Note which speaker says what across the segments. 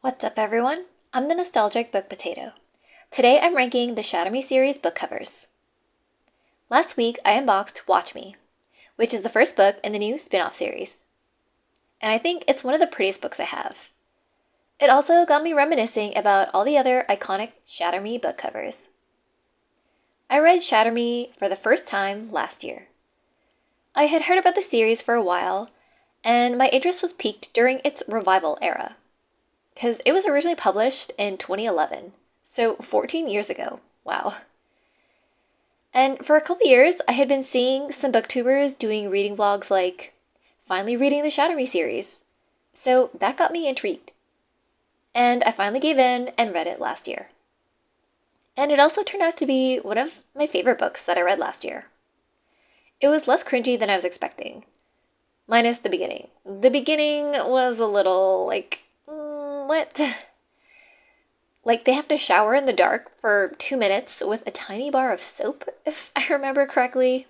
Speaker 1: What's up, everyone? I'm the Nostalgic Book Potato. Today I'm ranking the Shatter Me series book covers. Last week I unboxed Watch Me, which is the first book in the new spin-off series. And I think it's one of the prettiest books I have. It also got me reminiscing about all the other iconic Shatter Me book covers. I read Shatter Me for the first time last year. I had heard about the series for a while, and my interest was piqued during its revival era. Because it was originally published in 2011, so 14 years ago. Wow. And for a couple years, I had been seeing some booktubers doing reading vlogs like finally reading the Shatter Me series. So that got me intrigued. And I finally gave in and read it last year. And it also turned out to be one of my favorite books that I read last year. It was less cringy than I was expecting, minus the beginning. The beginning was a little like, what? Like they have to shower in the dark for 2 minutes with a tiny bar of soap, if I remember correctly.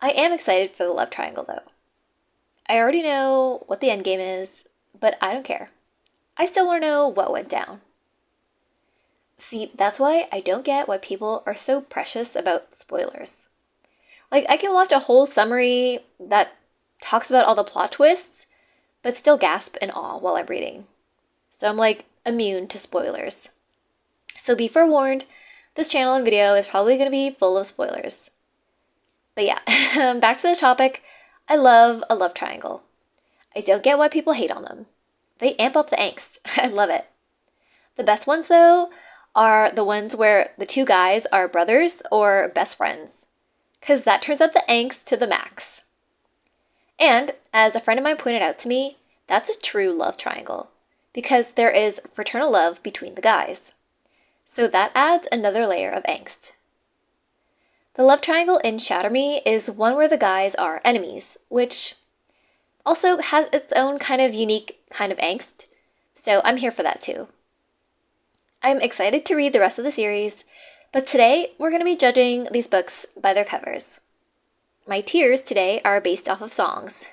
Speaker 1: I am excited for the love triangle, though. I already know what the endgame is, but I don't care. I still want to know what went down. See, that's why I don't get why people are so precious about spoilers. Like, I can watch a whole summary that talks about all the plot twists, but still gasp in awe while I'm reading. So I'm like immune to spoilers. So be forewarned, this channel and video is probably going to be full of spoilers. But yeah, back to the topic. I love a love triangle. I don't get why people hate on them. They amp up the angst. I love it. The best ones, though, are the ones where the two guys are brothers or best friends, because that turns up the angst to the max. And, as a friend of mine pointed out to me, that's a true love triangle, because there is fraternal love between the guys. So that adds another layer of angst. The love triangle in Shatter Me is one where the guys are enemies, which also has its own kind of unique kind of angst, so I'm here for that too. I'm excited to read the rest of the series, but today we're going to be judging these books by their covers. My tiers today are based off of songs.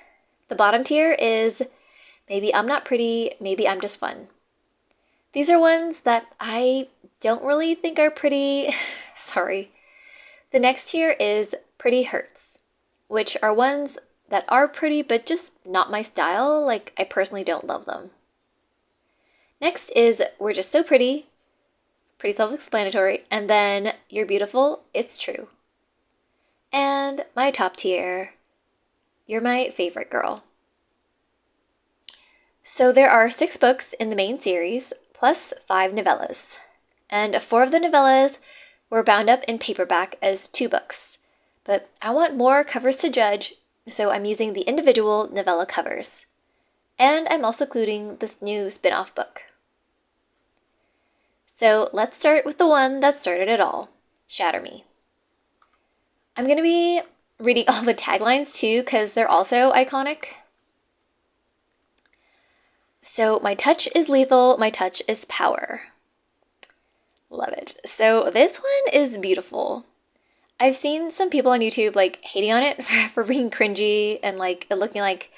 Speaker 1: The bottom tier is Maybe I'm Not Pretty, Maybe I'm Just Fun. These are ones that I don't really think are pretty. Sorry. The next tier is Pretty Hurts, which are ones that are pretty but just not my style, like I personally don't love them. Next is We're Just So Pretty, pretty self-explanatory, and then You're Beautiful, It's True. And my top tier, You're My Favorite Girl. So there are 6 books in the main series, plus 5 novellas. And 4 of the novellas were bound up in paperback as 2 books. But I want more covers to judge, so I'm using the individual novella covers. And I'm also including this new spin-off book. So let's start with the one that started it all, Shatter Me. I'm going to be reading all the taglines too, because they're also iconic. So, my touch is lethal, my touch is power. Love it. So, this one is beautiful. I've seen some people on YouTube like hating on it for being cringy and like it looking like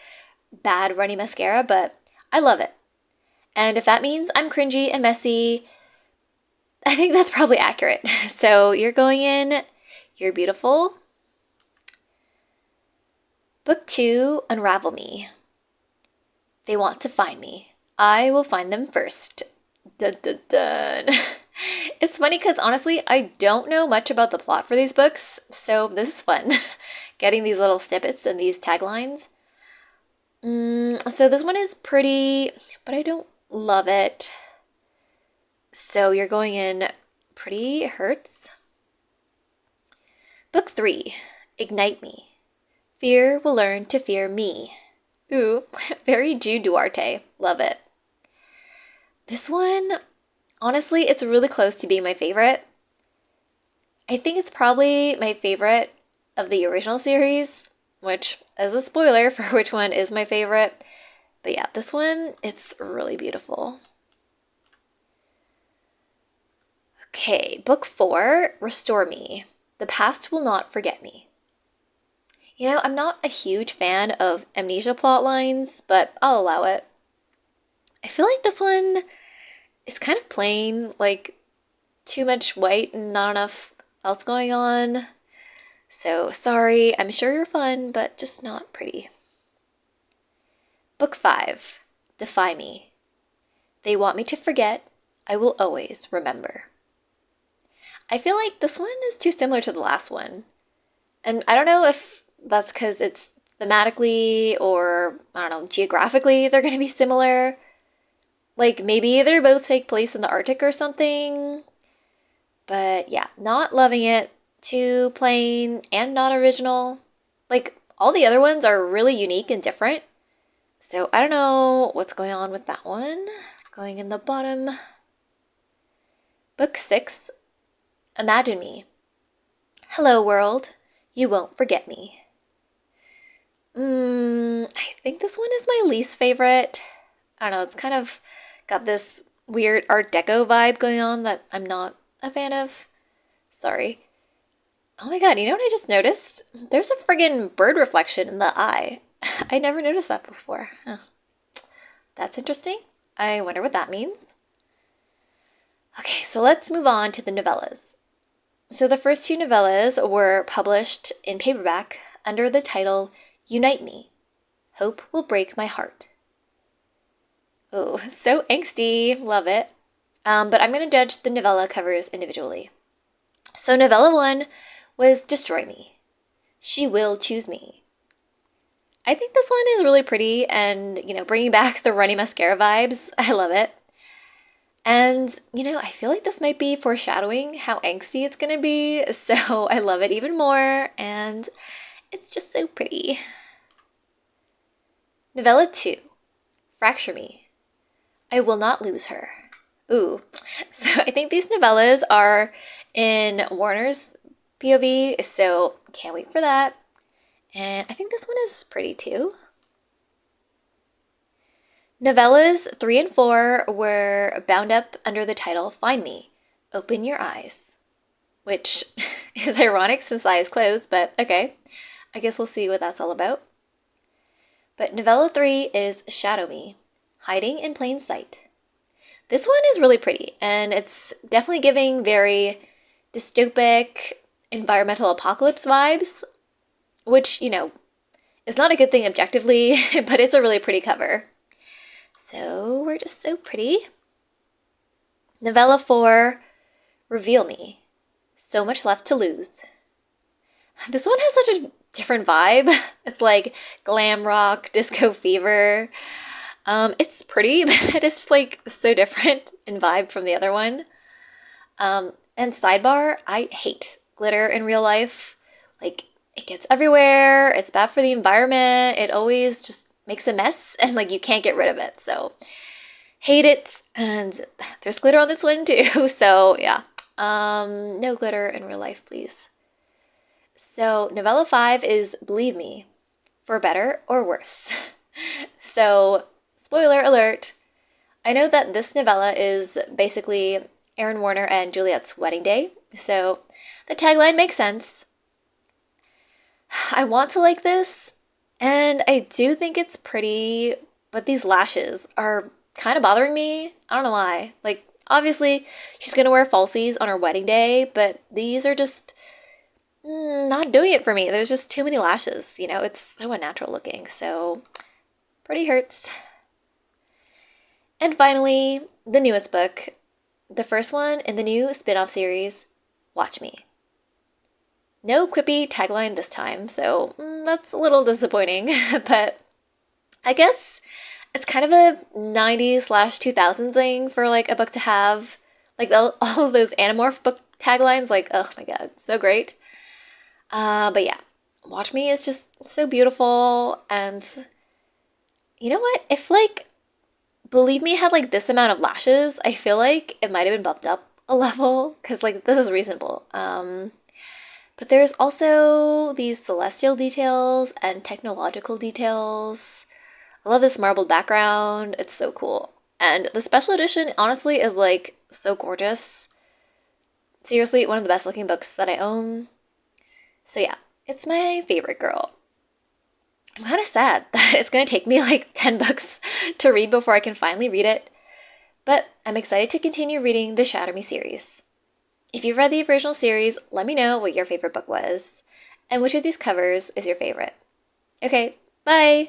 Speaker 1: bad runny mascara, but I love it. And if that means I'm cringy and messy, I think that's probably accurate. So, you're going in, You're Beautiful. Book 2, Unravel Me. They want to find me. I will find them first. Dun dun dun. It's funny because honestly, I don't know much about the plot for these books, so this is fun. Getting these little snippets and these taglines. So this one is pretty, but I don't love it. So you're going in Pretty Hurts. Book 3, Ignite Me. Fear will learn to fear me. Ooh, very Jude Duarte. Love it. This one, honestly, it's really close to being my favorite. I think it's probably my favorite of the original series, which is a spoiler for which one is my favorite. But yeah, this one, it's really beautiful. Okay, book 4, Restore Me. The Past Will Not Forget Me. You know, I'm not a huge fan of amnesia plot lines, but I'll allow it. I feel like this one is kind of plain, like too much white and not enough else going on. So sorry, I'm sure you're fun, but just not pretty. Book 5, Defy Me. They want me to forget, I will always remember. I feel like this one is too similar to the last one. And I don't know if that's because it's thematically or, I don't know, geographically they're going to be similar. Like maybe they both take place in the Arctic or something. But yeah, not loving it. Too plain and not original. Like all the other ones are really unique and different. So I don't know what's going on with that one. Going in the bottom. Book 6, Imagine Me. Hello, world. You won't forget me. I think this one is my least favorite. I don't know, it's kind of got this weird Art Deco vibe going on that I'm not a fan of. Sorry. Oh my god, you know what I just noticed? There's a friggin' bird reflection in the eye. I never noticed that before. Huh. That's interesting. I wonder what that means. Okay, so let's move on to the novellas. So the first 2 novellas were published in paperback under the title Unite Me. Hope Will Break My Heart. Oh, so angsty. Love it. But I'm going to judge the novella covers individually. So novella 1 was Destroy Me. She Will Choose Me. I think this one is really pretty and, bringing back the runny mascara vibes. I love it. And, I feel like this might be foreshadowing how angsty it's going to be. So I love it even more. And it's just so pretty. Novella 2, Fracture Me. I Will Not Lose Her. Ooh. So I think these novellas are in Warner's POV, so can't wait for that. And I think this one is pretty too. Novellas 3 and 4 were bound up under the title Find Me, Open Your Eyes, which is ironic since the eye is closed, but okay. I guess we'll see what that's all about. But novella 3 is Shadow Me, Hiding in Plain Sight. This one is really pretty, and it's definitely giving very dystopic environmental apocalypse vibes, which, is not a good thing objectively, but it's a really pretty cover. So we're just so pretty. Novella 4, Reveal Me, So Much Left to Lose. This one has such a different vibe. It's like glam rock, disco fever. It's pretty, but it's like so different in vibe from the other one. And sidebar, I hate glitter in real life. Like, it gets everywhere. It's bad for the environment. It always just makes a mess and like you can't get rid of it. So hate it. And there's glitter on this one too. So yeah, no glitter in real life, please. So novella 5 is Believe Me, For Better or Worse. So spoiler alert, I know that this novella is basically Aaron Warner and Juliet's wedding day. So the tagline makes sense. I want to like this, and I do think it's pretty, but these lashes are kind of bothering me. I don't know why. Like, obviously, she's going to wear falsies on her wedding day, but these are just not doing it for me. There's just too many lashes. It's so unnatural looking. So, pretty hurts. And finally, the newest book. The first one in the new spin-off series, Watch Me. No quippy tagline this time, so that's a little disappointing, but I guess it's kind of a 90s/2000s thing for like a book to have. Like all of those Animorph book taglines, like, oh my god, so great. But yeah, Watch Me is just so beautiful, and you know what? If like Believe Me had like this amount of lashes, I feel like it might have been bumped up a level, because like this is reasonable. But there's also these celestial details and technological details. I love this marbled background. It's so cool. And the special edition, honestly, is like so gorgeous. Seriously, one of the best looking books that I own. So yeah, it's my favorite girl. I'm kind of sad that it's going to take me like 10 books to read before I can finally read it, but I'm excited to continue reading the Shatter Me series. If you've read the original series, let me know what your favorite book was, and which of these covers is your favorite. Okay, bye!